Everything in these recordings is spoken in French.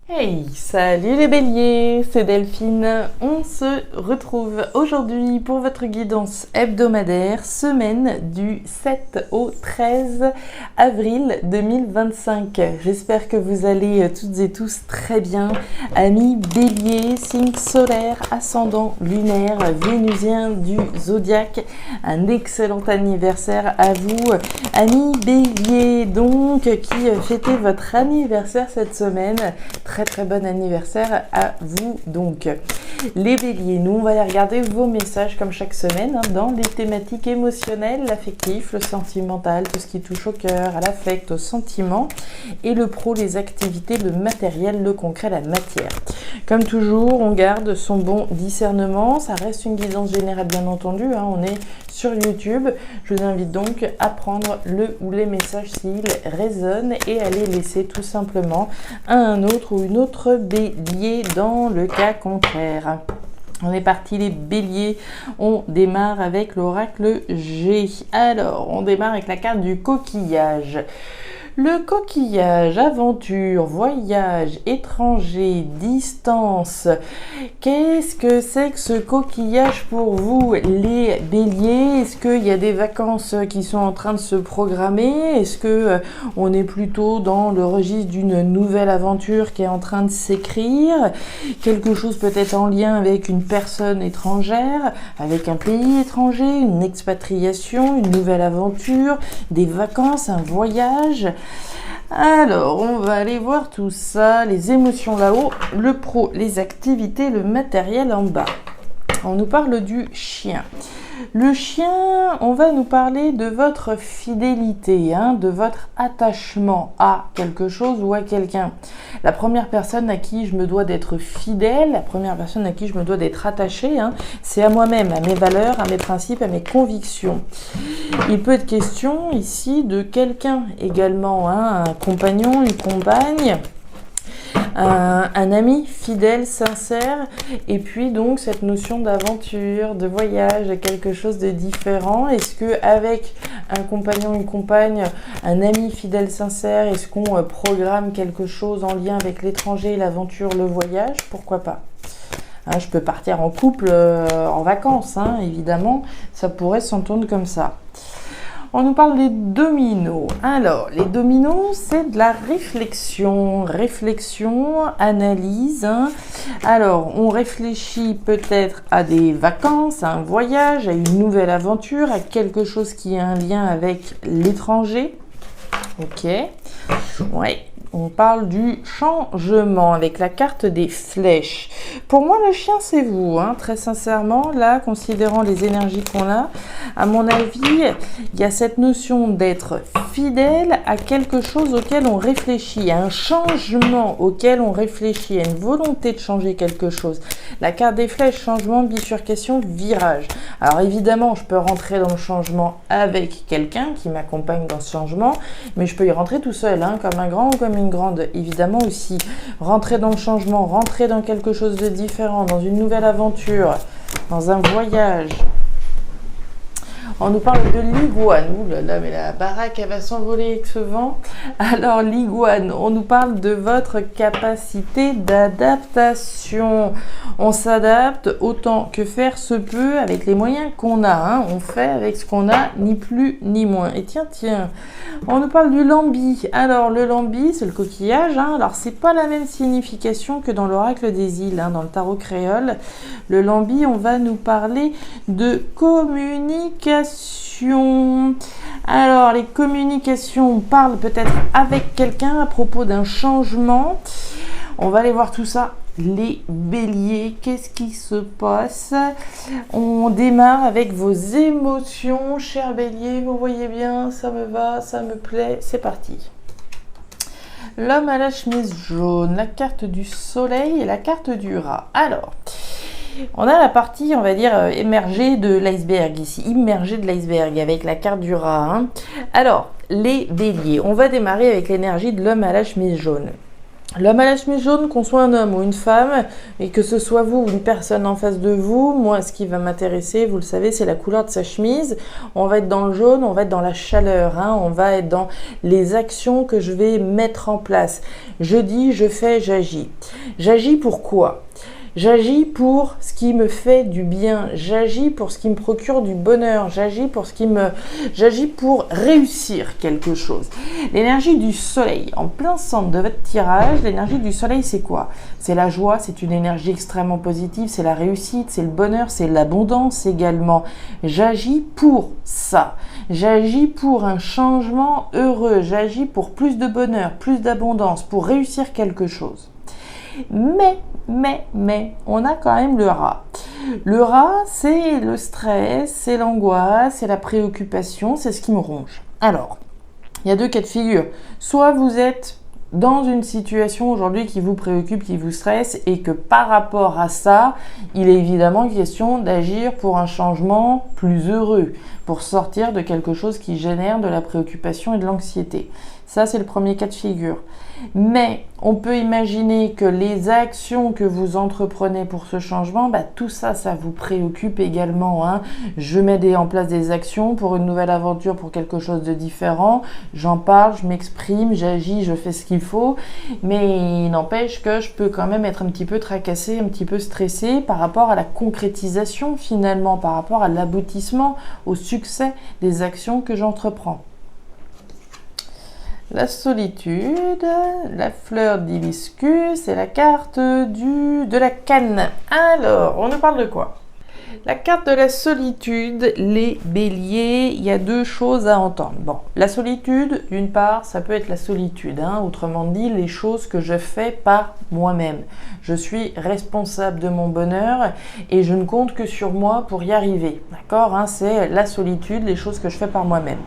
Hey, salut les béliers, c'est Delphine. On se retrouve aujourd'hui pour votre guidance hebdomadaire, semaine du 7 au 13 avril 2025. J'espère que vous allez toutes et tous très bien. Amis béliers, signe solaire, ascendant lunaire, vénusien du zodiaque, un excellent anniversaire à vous. Amis béliers, donc, qui fêtez votre anniversaire cette semaine. Très bon anniversaire à vous donc. Les béliers, nous on va aller regarder vos messages comme chaque semaine dans les thématiques émotionnelles, l'affectif, le sentimental, tout ce qui touche au cœur, à l'affect, au sentiment, et le pro, les activités, le matériel, le concret, la matière. Comme toujours, on garde son bon discernement, ça reste une guidance générale bien entendu, on est sur YouTube. Je vous invite donc à prendre le ou les messages s'ils résonnent et à les laisser tout simplement à un autre ou une autre bélier dans le cas contraire. On est parti les béliers, on démarre avec l'oracle G. Alors, on démarre avec la carte du coquillage. Le coquillage, aventure, voyage, étranger, distance. Qu'est-ce que c'est que ce coquillage pour vous, les béliers? Est-ce qu'il y a des vacances qui sont en train de se programmer? Est-ce que on est plutôt dans le registre d'une nouvelle aventure qui est en train de s'écrire? Quelque chose peut-être en lien avec une personne étrangère, avec un pays étranger, une expatriation, une nouvelle aventure, des vacances, un voyage? Alors, on va aller voir tout ça, les émotions là-haut, le pro, les activités, le matériel en bas. On nous parle du chien. Le chien, on va nous parler de votre fidélité, de votre attachement à quelque chose ou à quelqu'un. La première personne à qui je me dois d'être fidèle, la première personne à qui je me dois d'être attachée, c'est à moi-même, à mes valeurs, à mes principes, à mes convictions. Il peut être question ici de quelqu'un également, un compagnon, une compagne, un ami fidèle, sincère, et puis donc cette notion d'aventure, de voyage, quelque chose de différent. Est-ce que avec un compagnon, une compagne, un ami fidèle, sincère, est-ce qu'on programme quelque chose en lien avec l'étranger, l'aventure, le voyage? Pourquoi pas? Je peux partir en couple en vacances, évidemment, ça pourrait s'entendre comme ça. On nous parle des dominos. Alors, les dominos, c'est de la réflexion, analyse. Alors, on réfléchit peut-être à des vacances, à un voyage, à une nouvelle aventure, à quelque chose qui a un lien avec l'étranger. Ok. Ouais. On parle du changement avec la carte des flèches. Pour moi, le chien, c'est vous, très sincèrement. Là, considérant les énergies qu'on a, à mon avis, il y a cette notion d'être fidèle à quelque chose auquel on réfléchit, à un changement auquel on réfléchit, à une volonté de changer quelque chose. La carte des flèches, changement, bifurcation, virage. Alors évidemment, je peux rentrer dans le changement avec quelqu'un qui m'accompagne dans ce changement, mais je peux y rentrer tout seul, comme un grand ou comme une grande, évidemment aussi. Rentrer dans le changement, rentrer dans quelque chose de différent, dans une nouvelle aventure, dans un voyage. On nous parle de l'iguane. Ouh là là, mais la baraque, elle va s'envoler avec ce vent. Alors, l'iguane, on nous parle de votre capacité d'adaptation. On s'adapte autant que faire se peut avec les moyens qu'on a. On fait avec ce qu'on a, ni plus ni moins. Et tiens, on nous parle du lambi. Alors, le lambi, c'est le coquillage. Alors, c'est pas la même signification que dans l'oracle des îles, dans le tarot créole. Le lambi, on va nous parler de communication. Alors, les communications, on parle peut-être avec quelqu'un à propos d'un changement. On va aller voir tout ça. Les béliers, qu'est-ce qui se passe? On démarre avec vos émotions, chers béliers. Vous voyez bien, ça me va, ça me plaît. C'est parti. L'homme à la chemise jaune, la carte du soleil et la carte du rat. Alors, on a la partie, on va dire, émergée de l'iceberg ici, immergée de l'iceberg avec la carte du rat. Alors, les béliers, on va démarrer avec l'énergie de l'homme à la chemise jaune. L'homme à la chemise jaune, qu'on soit un homme ou une femme, et que ce soit vous ou une personne en face de vous, moi, ce qui va m'intéresser, vous le savez, c'est la couleur de sa chemise. On va être dans le jaune, on va être dans la chaleur, hein, on va être dans les actions que je vais mettre en place. Je dis, je fais, j'agis. J'agis pour quoi ? J'agis pour ce qui me fait du bien, j'agis pour ce qui me procure du bonheur, j'agis pour réussir quelque chose. L'énergie du soleil, en plein centre de votre tirage, l'énergie du soleil, c'est quoi ? C'est la joie, c'est une énergie extrêmement positive, c'est la réussite, c'est le bonheur, c'est l'abondance également. J'agis pour ça. J'agis pour un changement heureux, j'agis pour plus de bonheur, plus d'abondance, pour réussir quelque chose. Mais, on a quand même le rat. Le rat, c'est le stress, c'est l'angoisse, c'est la préoccupation, c'est ce qui me ronge. Alors, il y a deux cas de figure. Soit vous êtes dans une situation aujourd'hui qui vous préoccupe, qui vous stresse, et que par rapport à ça, il est évidemment question d'agir pour un changement plus heureux, pour sortir de quelque chose qui génère de la préoccupation et de l'anxiété. Ça, c'est le premier cas de figure. Mais on peut imaginer que les actions que vous entreprenez pour ce changement, tout ça, ça vous préoccupe également, hein. Je mets en place des actions pour une nouvelle aventure, pour quelque chose de différent. J'en parle, je m'exprime, j'agis, je fais ce qu'il faut. Mais il n'empêche que je peux quand même être un petit peu tracassée, un petit peu stressée par rapport à la concrétisation finalement, par rapport à l'aboutissement, au succès des actions que j'entreprends. La solitude, la fleur d'hibiscus et la carte de la canne. Alors, on nous parle de quoi ? La carte de la solitude, les béliers, il y a deux choses à entendre. Bon, la solitude, d'une part, ça peut être la solitude, hein, autrement dit, les choses que je fais par moi-même. Je suis responsable de mon bonheur et je ne compte que sur moi pour y arriver. D'accord, hein, c'est la solitude, les choses que je fais par moi-même.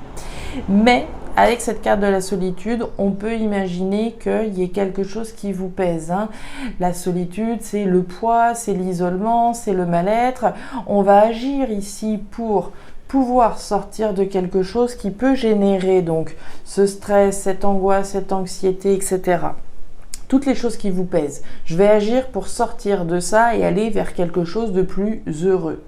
Mais avec cette carte de la solitude, on peut imaginer qu'il y ait quelque chose qui vous pèse, hein. La solitude, c'est le poids, c'est l'isolement, c'est le mal-être. On va agir ici pour pouvoir sortir de quelque chose qui peut générer donc ce stress, cette angoisse, cette anxiété, etc. Toutes les choses qui vous pèsent. Je vais agir pour sortir de ça et aller vers quelque chose de plus heureux.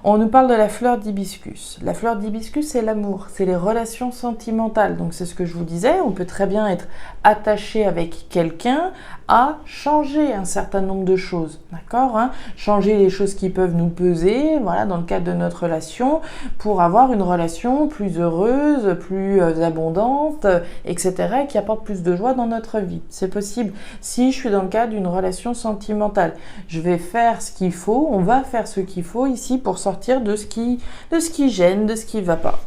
On nous parle de la fleur d'hibiscus. La fleur d'hibiscus, c'est l'amour, c'est les relations sentimentales. Donc c'est ce que je vous disais, on peut très bien être attaché avec quelqu'un à changer un certain nombre de choses, d'accord, hein, changer les choses qui peuvent nous peser, voilà, dans le cadre de notre relation, pour avoir une relation plus heureuse, plus abondante, etc., et qui apporte plus de joie dans notre vie. C'est possible. Si je suis dans le cadre d'une relation sentimentale, je vais faire ce qu'il faut, on va faire ce qu'il faut ici pour sortir de ce qui gêne, de ce qui ne va pas.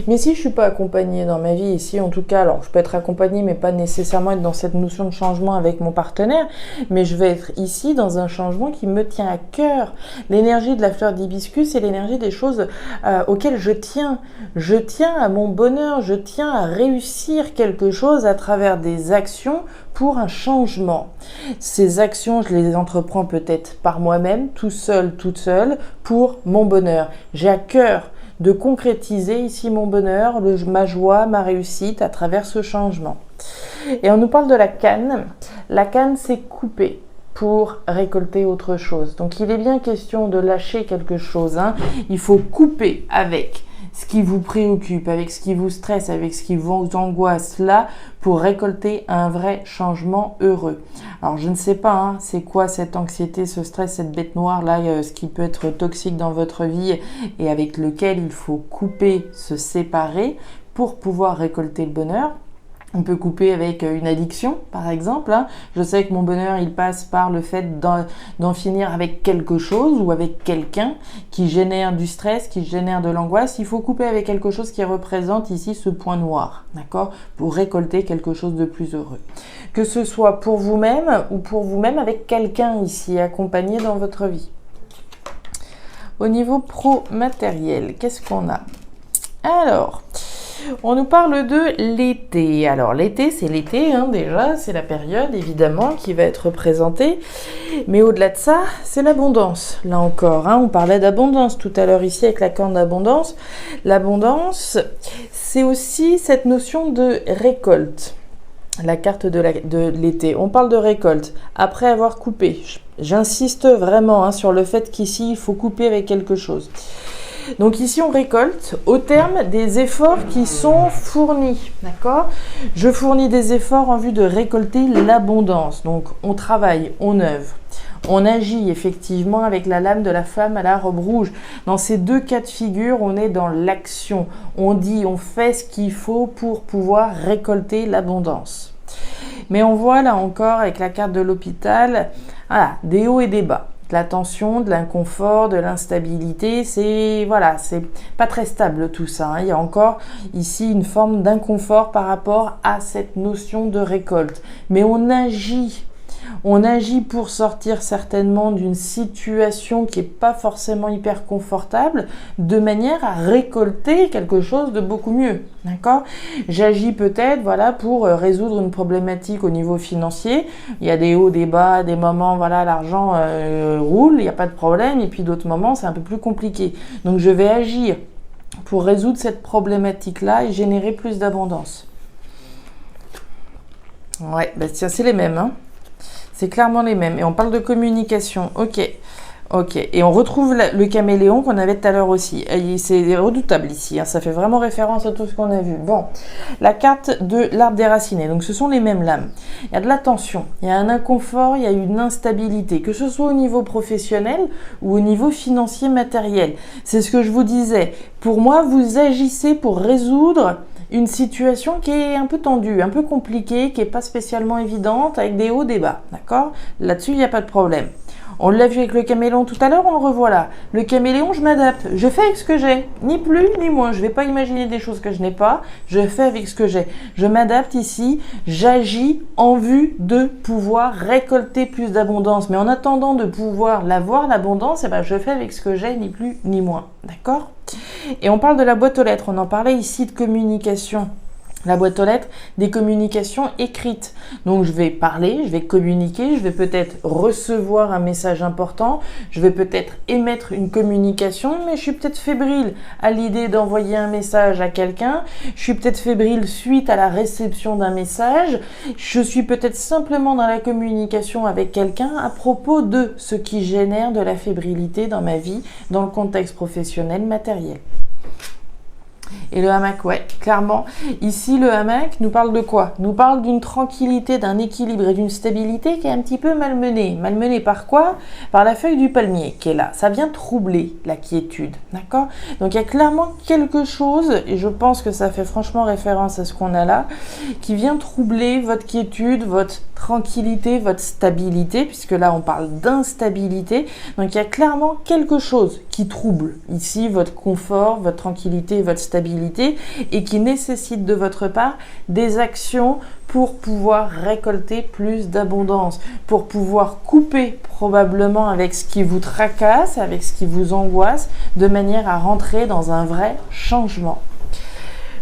Mais si je ne suis pas accompagnée dans ma vie, ici en tout cas, alors je peux être accompagnée mais pas nécessairement être dans cette notion de changement avec mon partenaire, mais je vais être ici dans un changement qui me tient à cœur. L'énergie de la fleur d'hibiscus, c'est l'énergie des choses auxquelles je tiens. Je tiens à mon bonheur, je tiens à réussir quelque chose à travers des actions pour un changement. Ces actions, je les entreprends peut-être par moi-même, tout seul, toute seule, pour mon bonheur. J'ai à cœur de concrétiser ici mon bonheur, ma joie, ma réussite à travers ce changement. Et on nous parle de la canne. La canne, c'est couper pour récolter autre chose. Donc il est bien question de lâcher quelque chose, hein. Il faut couper avec ce qui vous préoccupe, avec ce qui vous stresse, avec ce qui vous angoisse là, pour récolter un vrai changement heureux. Alors je ne sais pas, hein, c'est quoi cette anxiété, ce stress, cette bête noire là, ce qui peut être toxique dans votre vie et avec lequel il faut couper, se séparer pour pouvoir récolter le bonheur. On peut couper avec une addiction, par exemple, hein. Je sais que mon bonheur, il passe par le fait d'en finir avec quelque chose ou avec quelqu'un qui génère du stress, qui génère de l'angoisse. Il faut couper avec quelque chose qui représente ici ce point noir, d'accord, pour récolter quelque chose de plus heureux. Que ce soit pour vous-même ou pour vous-même avec quelqu'un ici, accompagné dans votre vie. Au niveau pro-matériel, qu'est-ce qu'on a ? Alors, on nous parle de l'été. Alors l'été, c'est l'été, hein, déjà, c'est la période évidemment qui va être représentée. Mais au-delà de ça, c'est l'abondance. Là encore, hein, on parlait d'abondance tout à l'heure ici avec la corne d'abondance. L'abondance, c'est aussi cette notion de récolte. la carte de l'été. On parle de récolte. Après avoir coupé, j'insiste vraiment hein, sur le fait qu'ici, il faut couper avec quelque chose. Donc ici, on récolte au terme des efforts qui sont fournis. D'accord ? Je fournis des efforts en vue de récolter l'abondance. Donc, on travaille, on œuvre. On agit effectivement avec la lame de la femme à la robe rouge. Dans ces deux cas de figure, on est dans l'action. On dit, on fait ce qu'il faut pour pouvoir récolter l'abondance. Mais on voit là encore avec la carte de l'hôpital, voilà, des hauts et des bas. De la tension, de l'inconfort, de l'instabilité, c'est pas très stable tout ça. Hein. Il y a encore ici une forme d'inconfort par rapport à cette notion de récolte. Mais on agit pour sortir certainement d'une situation qui n'est pas forcément hyper confortable, de manière à récolter quelque chose de beaucoup mieux. D'accord ? J'agis peut-être pour résoudre une problématique au niveau financier. Il y a des hauts, des bas, des moments, l'argent roule, il n'y a pas de problème, et puis d'autres moments, c'est un peu plus compliqué. Donc je vais agir pour résoudre cette problématique-là et générer plus d'abondance. Ouais, tiens, c'est les mêmes, hein. C'est clairement les mêmes. Et on parle de communication. Ok. Et on retrouve le caméléon qu'on avait tout à l'heure aussi. C'est redoutable ici. Hein. Ça fait vraiment référence à tout ce qu'on a vu. Bon. La carte de l'arbre déraciné. Donc, ce sont les mêmes lames. Il y a de la tension. Il y a un inconfort. Il y a une instabilité. Que ce soit au niveau professionnel ou au niveau financier matériel. C'est ce que je vous disais. Pour moi, vous agissez pour résoudre une situation qui est un peu tendue, un peu compliquée, qui n'est pas spécialement évidente, avec des hauts, des bas, d'accord ? Là-dessus, il n'y a pas de problème. On l'a vu avec le caméléon tout à l'heure, on le revoit là. Le caméléon, je m'adapte, je fais avec ce que j'ai, ni plus ni moins. Je ne vais pas imaginer des choses que je n'ai pas, je fais avec ce que j'ai. Je m'adapte ici, j'agis en vue de pouvoir récolter plus d'abondance. Mais en attendant de pouvoir l'avoir, l'abondance, je fais avec ce que j'ai, ni plus ni moins, d'accord ? Et on parle de la boîte aux lettres, on en parlait ici de communication. La boîte aux lettres, des communications écrites. Donc je vais parler, je vais communiquer, je vais peut-être recevoir un message important, je vais peut-être émettre une communication, mais je suis peut-être fébrile à l'idée d'envoyer un message à quelqu'un, je suis peut-être fébrile suite à la réception d'un message, je suis peut-être simplement dans la communication avec quelqu'un à propos de ce qui génère de la fébrilité dans ma vie, dans le contexte professionnel, matériel. Et le hamac, ouais, clairement. Ici, le hamac nous parle de quoi ? Nous parle d'une tranquillité, d'un équilibre et d'une stabilité qui est un petit peu malmenée. Malmenée par quoi ? Par la feuille du palmier qui est là. Ça vient troubler la quiétude, d'accord ? Donc, il y a clairement quelque chose, et je pense que ça fait franchement référence à ce qu'on a là, qui vient troubler votre quiétude, votre tranquillité, votre stabilité, puisque là, on parle d'instabilité. Donc, il y a clairement quelque chose qui trouble ici votre confort, votre tranquillité, votre stabilité, et qui nécessite de votre part des actions pour pouvoir récolter plus d'abondance, pour pouvoir couper probablement avec ce qui vous tracasse, avec ce qui vous angoisse, de manière à rentrer dans un vrai changement.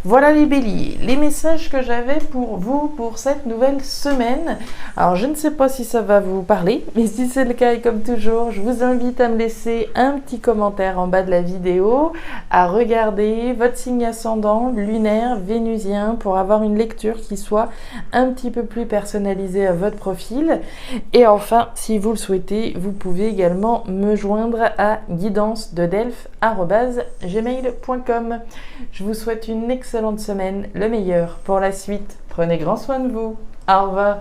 Voilà les béliers, les messages que j'avais pour vous pour cette nouvelle semaine. Alors je ne sais pas si ça va vous parler, mais si c'est le cas et comme toujours, je vous invite à me laisser un petit commentaire en bas de la vidéo, à regarder votre signe ascendant, lunaire, vénusien pour avoir une lecture qui soit un petit peu plus personnalisée à votre profil. Et enfin, si vous le souhaitez, vous pouvez également me joindre à guidance-delphes@gmail.com. Je vous souhaite une excellente semaine, le meilleur pour la suite. Prenez grand soin de vous. Au revoir.